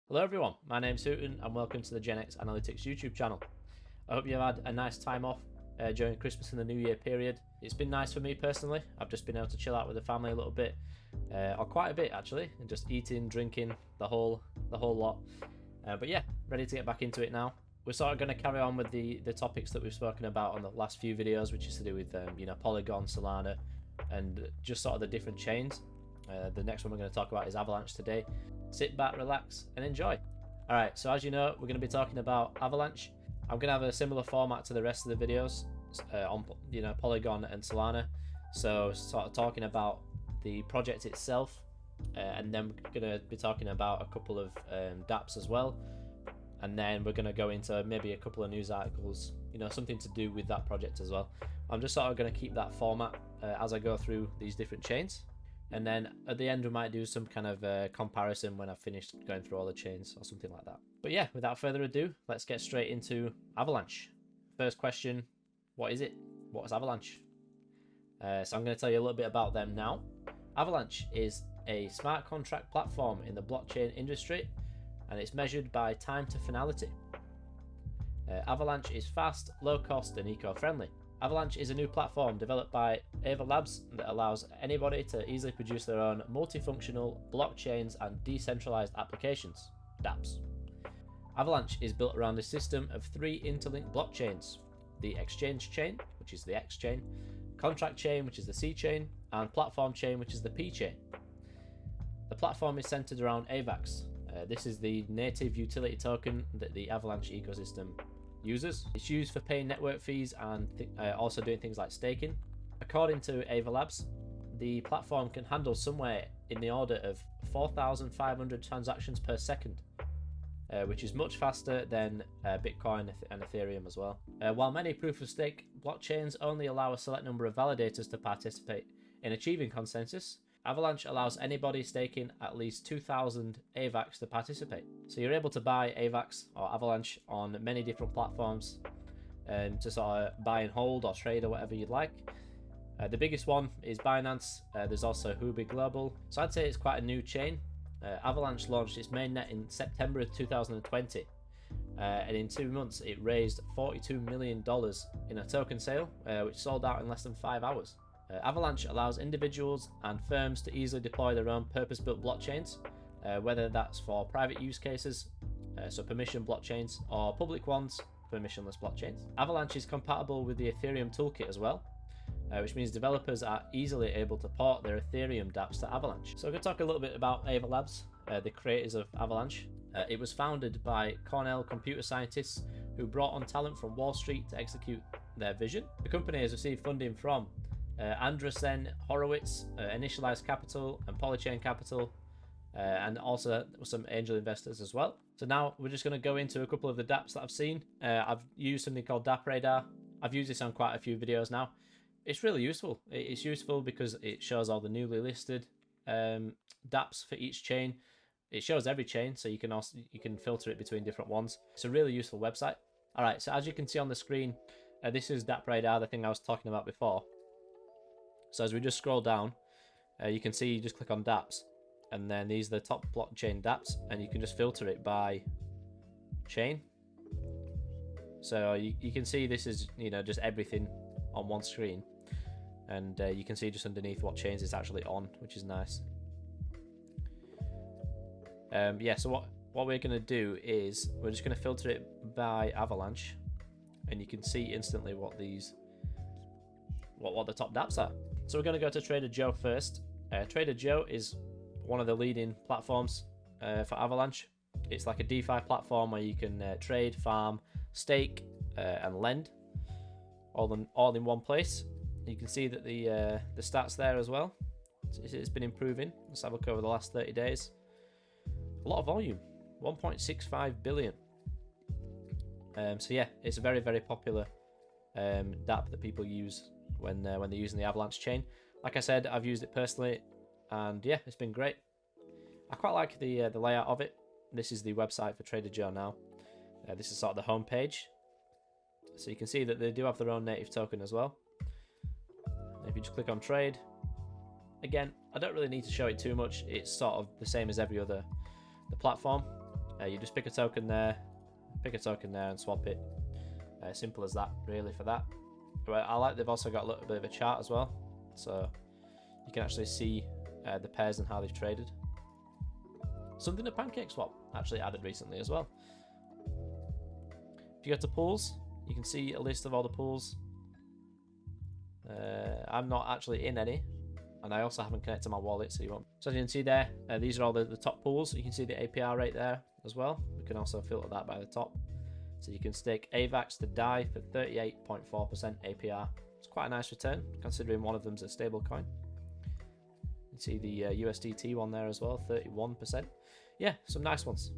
Hello everyone, my name's Hooten and welcome to the GenX Analytics YouTube channel. I hope you've had a nice time off during Christmas and the New Year period. It's been nice for me personally. I've just been able to chill out with the family a little bit, or quite a bit actually, and just eating, drinking, the whole lot. But yeah, ready to get back into it now. We're sort of going to carry on with the topics that we've spoken about on the last few videos, which is to do with Polygon, Solana, and just sort of the different chains. The next one we're going to talk about is Avalanche today. Sit back, relax, and enjoy. Alright, so as you know, we're going to be talking about Avalanche. I'm going to have a similar format to the rest of the videos on Polygon and Solana. So sort of talking about the project itself, and then we're going to be talking about a couple of dApps as well. And then we're going to go into maybe a couple of news articles, something to do with that project as well. I'm just sort of going to keep that format as I go through these different chains. And then at the end we might do some kind of comparison when I've finished going through all the chains or something like that. But yeah, without further ado, let's get straight into Avalanche. First question, what is it? What is Avalanche? So I'm going to tell you a little bit about them now. Avalanche is a smart contract platform in the blockchain industry, and it's measured by time to finality. Avalanche is fast, low cost, and eco-friendly. Avalanche is a new platform developed by Ava Labs that allows anybody to easily produce their own multifunctional blockchains and decentralized applications, dApps. Avalanche is built around a system of 3 interlinked blockchains: the exchange chain, which is the X chain, contract chain, which is the C chain, and platform chain, which is the P chain. The platform is centered around AVAX. This is the native utility token that the Avalanche ecosystem uses. It's used for paying network fees and also doing things like staking. According to Ava Labs, the platform can handle somewhere in the order of 4,500 transactions per second, which is much faster than Bitcoin and Ethereum as well. While many proof-of-stake blockchains only allow a select number of validators to participate in achieving consensus, Avalanche allows anybody staking at least 2,000 AVAX to participate. So you're able to buy AVAX or Avalanche on many different platforms to sort of buy and hold or trade or whatever you'd like. The biggest one is Binance. There's also Huobi Global. So I'd say it's quite a new chain. Avalanche launched its mainnet in September of 2020. And in 2 months it raised $42 million in a token sale, which sold out in less than 5 hours. Avalanche allows individuals and firms to easily deploy their own purpose-built blockchains, whether that's for private use cases, so permission blockchains, or public ones, permissionless blockchains. Avalanche is compatible with the Ethereum toolkit as well, which means developers are easily able to port their Ethereum dApps to Avalanche. So I'm going to talk a little bit about Ava Labs, the creators of Avalanche. It was founded by Cornell computer scientists who brought on talent from Wall Street to execute their vision. The company has received funding from Andreessen Horowitz, Initialized Capital, and Polychain Capital, and also some angel investors as well. So now we're just going to go into a couple of the dApps that I've seen. I've used something called DappRadar. I've used this on quite a few videos now. It's really useful. It's useful because it shows all the newly listed dApps for each chain. It shows every chain, so you can filter it between different ones. It's a really useful website. All right, so as you can see on the screen, this is DappRadar, the thing I was talking about before. So as we just scroll down, you can see you just click on dApps, and then these are the top blockchain dApps, and you can just filter it by chain. So you can see this is just everything on one screen, and you can see just underneath what chains it's actually on, which is nice. Yeah, so what we're going to do is we're just going to filter it by Avalanche, and you can see instantly what the top dApps are. So we're going to go to Trader Joe first. Trader Joe is one of the leading platforms for Avalanche. It's like a DeFi platform where you can trade, farm, stake, and lend all in one place. You can see that the stats there as well. It's been improving. Let's have a look over the last 30 days. A lot of volume, 1.65 billion. So yeah, it's a very, very popular dApp that people use when they're using the Avalanche chain. Like I said, I've used it personally, and yeah, it's been great. I quite like the layout of it. This is the website for Trader Joe now. This is sort of the home page. So you can see that they do have their own native token as well. And if you just click on trade, again, I don't really need to show it too much. It's sort of the same as every other the platform. You just pick a token there, and swap it. Simple as that, really, for that. But I like they've also got a little bit of a chart as well, so you can actually see the pairs and how they've traded. Something that PancakeSwap actually added recently as well. If you go to pools, you can see a list of all the pools. I'm not actually in any, and I also haven't connected my wallet, so you won't. So as you can see there, these are all the top pools. You can see the APR rate there as well. We can also filter that by the top. So you can stake AVAX to DAI for 38.4% APR. It's quite a nice return, considering one of them's a stable coin. You can see the USDT one there as well, 31%. Yeah, some nice ones.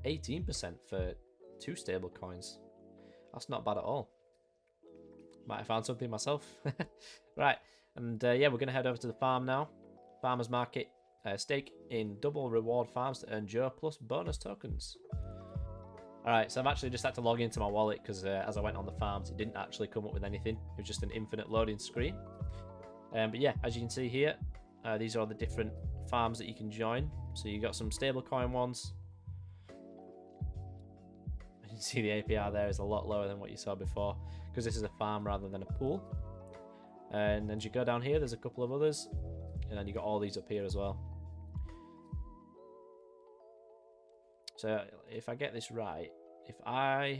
18% for 2 stable coins. That's not bad at all. Might have found something myself. Right, and yeah, we're going to head over to the farm now. Farmers Market. Stake in double reward farms to earn Joe plus bonus tokens. Alright, so I've actually just had to log into my wallet because as I went on the farms, it didn't actually come up with anything. It was just an infinite loading screen. But yeah, as you can see here, these are all the different farms that you can join. So you got some stablecoin ones. You can see the APR there is a lot lower than what you saw before because this is a farm rather than a pool. And as you go down here, there's a couple of others. And then you got all these up here as well. So if I get this right, if I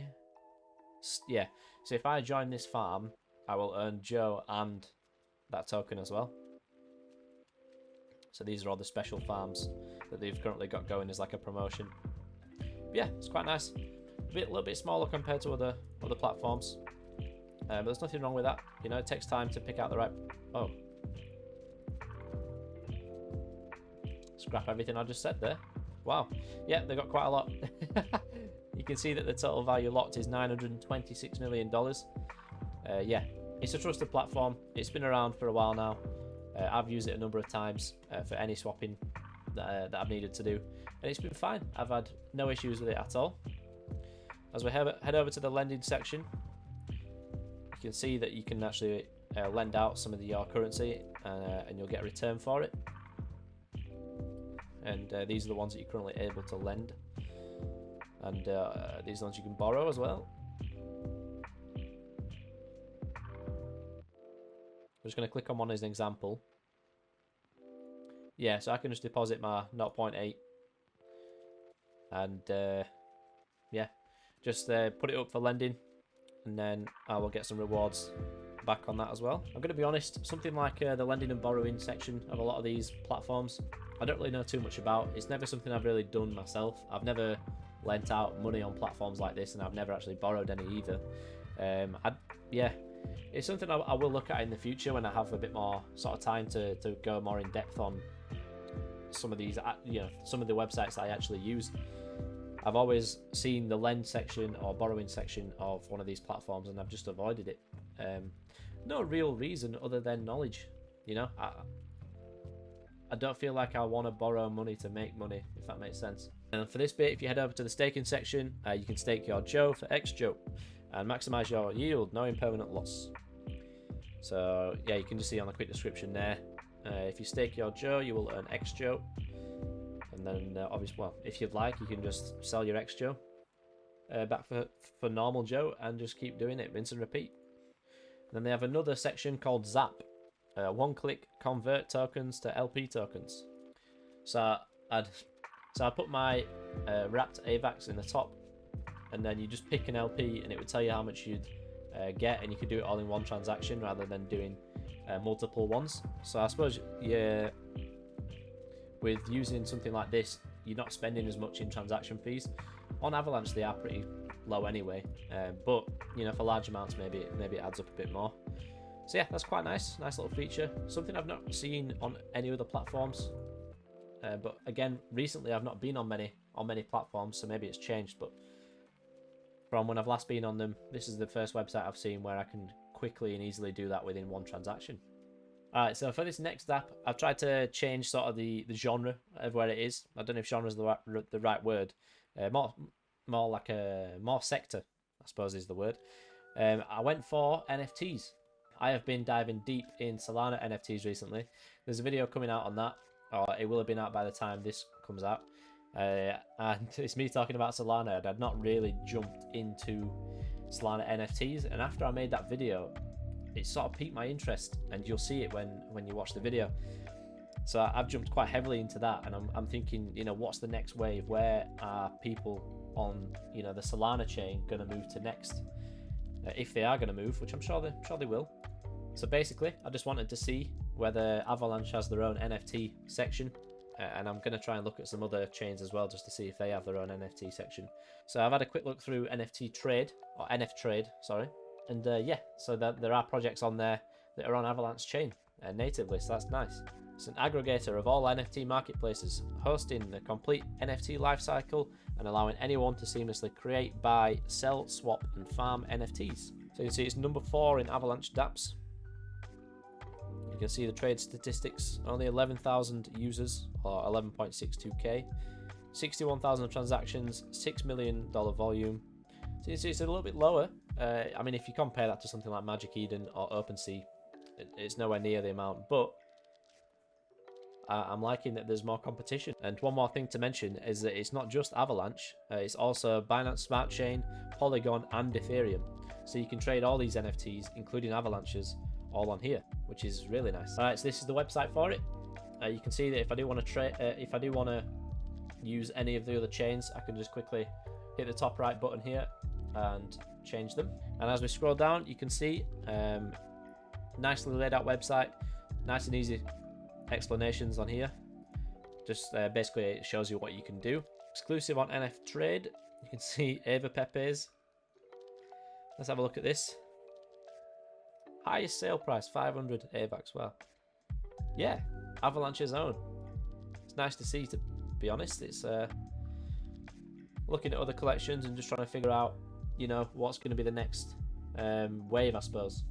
join this farm, I will earn Joe and that token as well. So these are all the special farms that they've currently got going as like a promotion. But yeah, it's quite nice. A little bit smaller compared to other platforms, but there's nothing wrong with that. You know, it takes time to pick out the right. Oh, scrap everything I just said there. Wow. Yeah, they got quite a lot. You can see that the total value locked is $926 million. Yeah, it's a trusted platform. It's been around for a while now. I've used it a number of times for any swapping that I've needed to do. And it's been fine. I've had no issues with it at all. As we head over to the lending section, you can see that you can actually lend out some of your currency and you'll get a return for it. And these are the ones that you're currently able to lend. And these are the ones you can borrow as well. I'm just going to click on one as an example. Yeah, so I can just deposit my 0.8. And yeah, just put it up for lending. And then I will get some rewards back on that as well. I'm going to be honest, something like the lending and borrowing section of a lot of these platforms, I don't really know too much about. It's never something I've really done myself. I've never lent out money on platforms like this, and I've never actually borrowed any either. Yeah, it's something I will look at in the future when I have a bit more sort of time to go more in depth on some of these, you know, some of the websites that I actually use. I've always seen the lend section or borrowing section of one of these platforms, and I've just avoided it. No real reason other than knowledge, you know. I don't feel like I want to borrow money to make money, if that makes sense. And for this bit, if you head over to the staking section, you can stake your Joe for X Joe and maximize your yield, no impermanent loss. So yeah, you can just see on the quick description there. If you stake your Joe, you will earn X Joe. And then obviously, well, if you'd like, you can just sell your X Joe back for normal Joe and just keep doing it, rinse and repeat. And then they have another section called Zap. One-click convert tokens to LP tokens. So I put my wrapped AVAX in the top, and then you just pick an LP, and it would tell you how much you'd get, and you could do it all in one transaction rather than doing multiple ones. So I suppose with using something like this, you're not spending as much in transaction fees. On Avalanche, they are pretty low anyway, but you know, for large amounts, maybe it adds up a bit more. So yeah, that's quite nice little feature. Something I've not seen on any other platforms. But again, recently I've not been on many platforms, so maybe it's changed. But from when I've last been on them, this is the first website I've seen where I can quickly and easily do that within one transaction. Alright, so for this next app, I've tried to change sort of the genre of where it is. I don't know if genre is the right word. More like more sector, I suppose is the word. I went for NFTs. I have been diving deep in Solana NFTs recently. There's a video coming out on that, or it will have been out by the time this comes out. And it's me talking about Solana, and I'd not really jumped into Solana NFTs, and after I made that video, it sort of piqued my interest, and you'll see it when you watch the video. So I've jumped quite heavily into that, and I'm thinking, you know, what's the next wave? Where are people on, you know, the Solana chain going to move to next? If they are going to move, which I'm sure they will. So basically, I just wanted to see whether Avalanche has their own NFT section, and I'm going to try and look at some other chains as well, just to see if they have their own NFT section. So I've had a quick look through NFTrade, or NFTrade, sorry, and yeah, so there are projects on there that are on Avalanche chain natively, so that's nice. It's an aggregator of all NFT marketplaces, hosting the complete NFT lifecycle and allowing anyone to seamlessly create, buy, sell, swap, and farm NFTs. So you can see it's number 4 in Avalanche dApps. You can see the trade statistics, only 11,000 users, or 11.62k, 61,000 transactions, $6 million volume. So you see it's a little bit lower. I mean, if you compare that to something like Magic Eden or OpenSea, it's nowhere near the amount, but I'm liking that there's more competition. And one more thing to mention is that it's not just Avalanche, it's also Binance Smart Chain, Polygon, and Ethereum. So you can trade all these NFTs, including Avalanches, all on here, which is really nice. Alright, so this is the website for it. You can see that if I do want to use any of the other chains, I can just quickly hit the top right button here and change them. And as we scroll down, you can see nicely laid out website, nice and easy explanations on here. Just basically it shows you what you can do. Exclusive on NFTrade, you can see Ava Pepes. Let's have a look at this. Highest sale price 500 AVAX. Well, yeah, Avalanche's own. It's nice to see, to be honest. It's looking at other collections and just trying to figure out, you know, what's going to be the next wave, I suppose.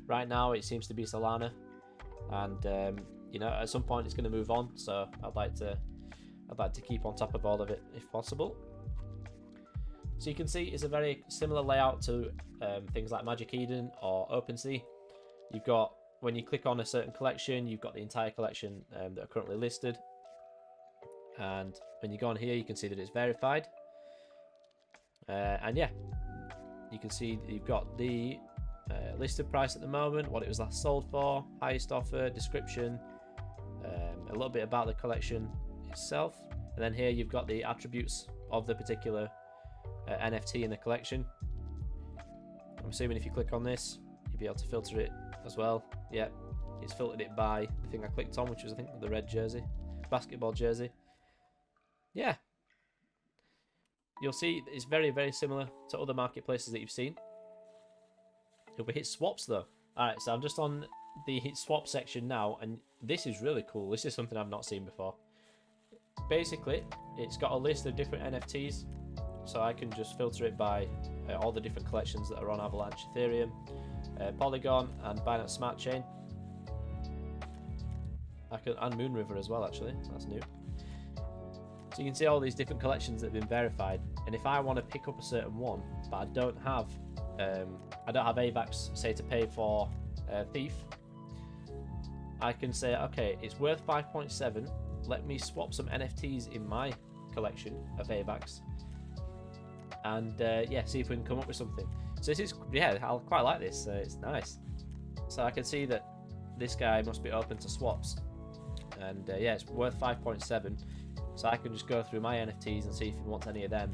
Right now it seems to be Solana, and you know, at some point it's going to move on, so I'd like to keep on top of all of it if possible. So you can see it's a very similar layout to things like Magic Eden or OpenSea. You've got, when you click on a certain collection, you've got the entire collection that are currently listed, and when you go on here you can see that it's verified, and yeah, you can see that you've got the listed price at the moment, what it was last sold for, highest offer, description, a little bit about the collection itself, and then here you've got the attributes of the particular NFT in the collection. I'm assuming if you click on this, you'll be able to filter it as well. Yeah, it's filtered it by the thing I clicked on, which was, I think, the red jersey, basketball jersey. Yeah, you'll see it's very, very similar to other marketplaces that you've seen. If we hit swaps though, alright, so I'm just on the swap section now, and this is really cool. This is something I've not seen before. Basically, it's got a list of different NFTs, so I can just filter it by all the different collections that are on Avalanche, Ethereum, Polygon, and Binance Smart Chain. And Moonriver as well, actually. That's new. So you can see all these different collections that have been verified, and if I want to pick up a certain one, but I don't have AVAX, say, to pay for Thief, I can say, okay, it's worth 5.7. Let me swap some NFTs in my collection of AVAX, and yeah, see if we can come up with something. So this is, yeah, I quite like this. It's nice. So I can see that this guy must be open to swaps, and yeah, it's worth 5.7. So I can just go through my NFTs and see if he wants any of them,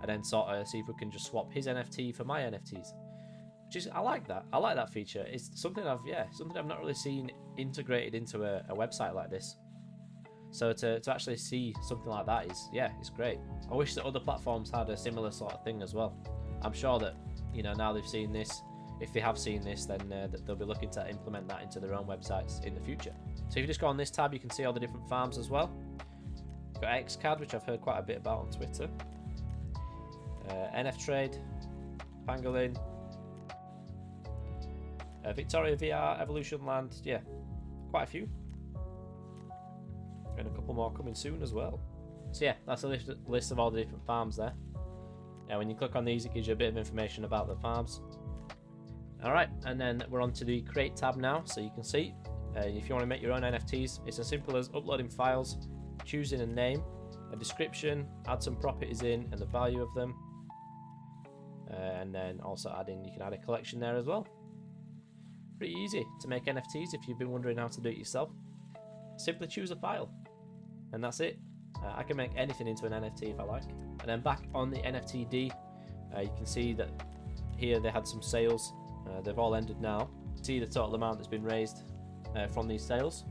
and then sort of see if we can just swap his NFT for my NFTs. I like that. I like that feature. It's something I've not really seen integrated into a website like this. So to actually see something like that is, yeah, it's great. I wish that other platforms had a similar sort of thing as well. I'm sure that, you know, now they've seen this, if they have seen this, then they'll be looking to implement that into their own websites in the future. So if you just go on this tab, you can see all the different farms as well. You've got XCAD, which I've heard quite a bit about on Twitter. NFTrade, Pangolin, Victoria VR, Evolution Land, yeah, quite a few. And a couple more coming soon as well. So yeah, that's a list of all the different farms there. Now when you click on these, it gives you a bit of information about the farms. Alright, and then we're on to the Create tab now, so you can see if you want to make your own NFTs, it's as simple as uploading files, choosing a name, a description, add some properties in and the value of them, and then also you can add a collection there as well. Pretty easy to make NFTs if you've been wondering how to do it yourself. Simply choose a file, and that's it. I can make anything into an NFT if I like. And then back on the NFTD, you can see that here they had some sales. They've all ended now. See the total amount that's been raised from these sales.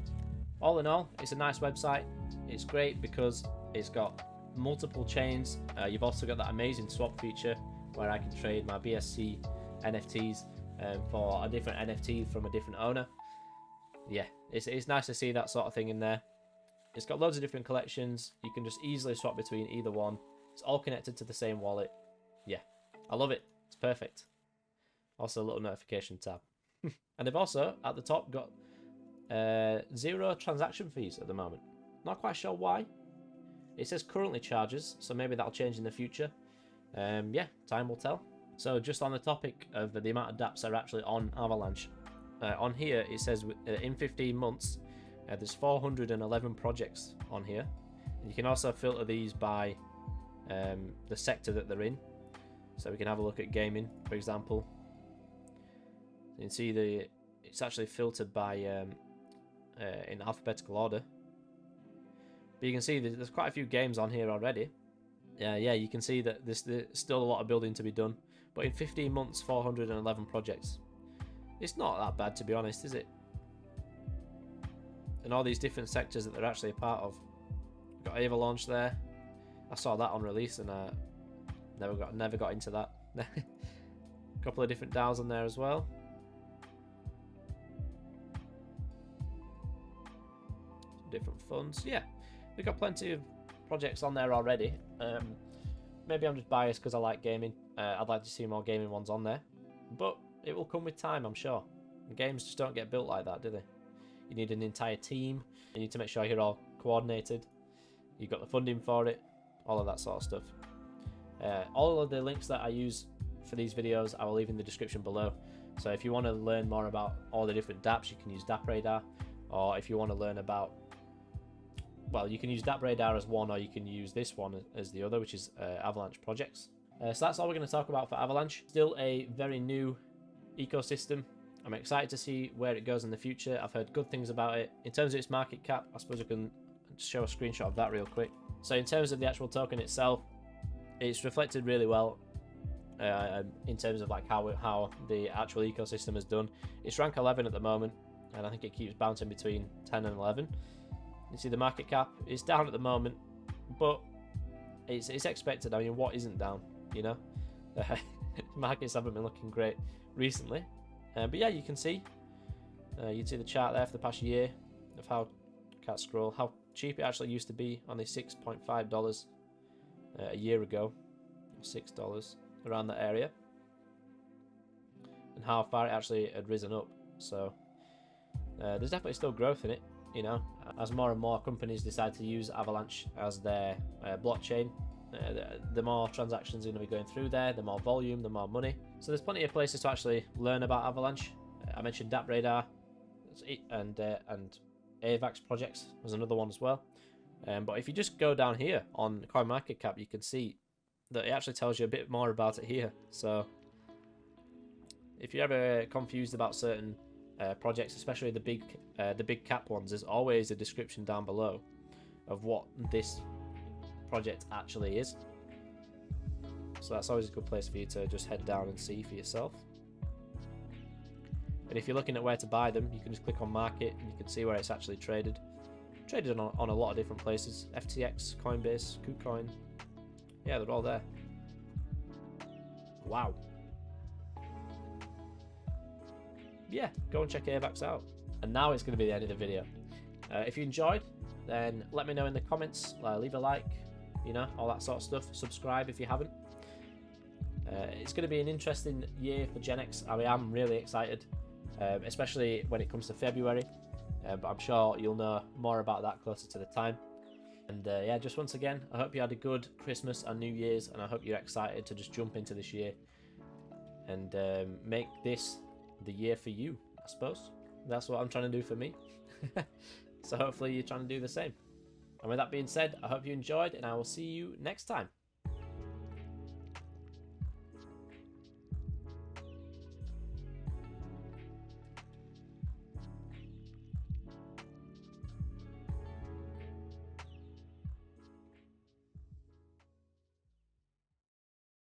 All in all, it's a nice website. It's great because it's got multiple chains. You've also got that amazing swap feature where I can trade my BSC NFTs for a different NFT from a different owner. Yeah, it's nice to see that sort of thing in there. It's got loads of different collections. You can just easily swap between either one. It's all connected to the same wallet. Yeah, I love it. It's perfect. Also a little notification tab. And they've also, at the top, got 0 transaction fees at the moment. Not quite sure why. It says currently charges, so maybe that'll change in the future. Yeah, time will tell. So just on the topic of the amount of dApps that are actually on Avalanche, on here it says in 15 months there's 411 projects on here. And you can also filter these by the sector that they're in. So we can have a look at gaming, for example. You can see it's actually filtered by in alphabetical order. But you can see there's quite a few games on here already. Yeah, you can see that there's still a lot of building to be done. But in 15 months, 411 projects. It's not that bad, to be honest, is it? And all these different sectors that they're actually a part of. We've got Avalanche there. I saw that on release and never got into that. A couple of different DAOs on there as well. Different funds. Yeah, we've got plenty of projects on there already. Maybe I'm just biased because I like gaming. I'd like to see more gaming ones on there, but it will come with time, I'm sure. Games just don't get built like that, do they? You need an entire team. You need to make sure you're all coordinated. You've got the funding for it, all of that sort of stuff. All of the links that I use for these videos I will leave in the description below. So if you want to learn more about all the different dApps, you can use DappRadar, or if you want to learn about, well, you can use DappRadar as one, or you can use this one as the other, which is Avalanche Projects. So that's all we're going to talk about for Avalanche. Still a very new ecosystem. I'm excited to see where it goes in the future. I've heard good things about it. In terms of its market cap, I suppose I can show a screenshot of that real quick. So in terms of the actual token itself, it's reflected really well in terms of like how the actual ecosystem has done. It's rank 11 at the moment, and I think it keeps bouncing between 10 and 11. You see the market cap is down at the moment, but it's expected. I mean, what isn't down, you know? Markets haven't been looking great recently. But yeah, you can see you'd see the chart there for the past year of how, can't scroll, how cheap it actually used to be, only $6.5 a year ago, or $6 around that area, and how far it actually had risen up. So there's definitely still growth in it, you know, as more and more companies decide to use Avalanche as their blockchain. The more transactions are going to be going through there, the more volume, the more money. So there's plenty of places to actually learn about Avalanche. I mentioned DappRadar and AVAX Projects was another one as well. But if you just go down here on Coinmarketcap, you can see that it actually tells you a bit more about it here. So if you're ever confused about certain projects, especially the big cap ones, there's always a description down below of what this project actually is. So that's always a good place for you to just head down and see for yourself. And if you're looking at where to buy them, you can just click on market and you can see where it's actually traded. Traded on a lot of different places. FTX, Coinbase, KuCoin. Yeah, they're all there. Wow. Yeah, go and check AVAX out. And now it's going to be the end of the video. If you enjoyed, then let me know in the comments. Leave a like, you know, all that sort of stuff. Subscribe if you haven't. It's going to be an interesting year for GenX. I mean, I'm really excited, especially when it comes to February. But I'm sure you'll know more about that closer to the time. And yeah, just once again, I hope you had a good Christmas and New Year's, and I hope you're excited to just jump into this year and make this the year for you, I suppose. That's what I'm trying to do for me. So hopefully you're trying to do the same. And with that being said, I hope you enjoyed, and I will see you next time.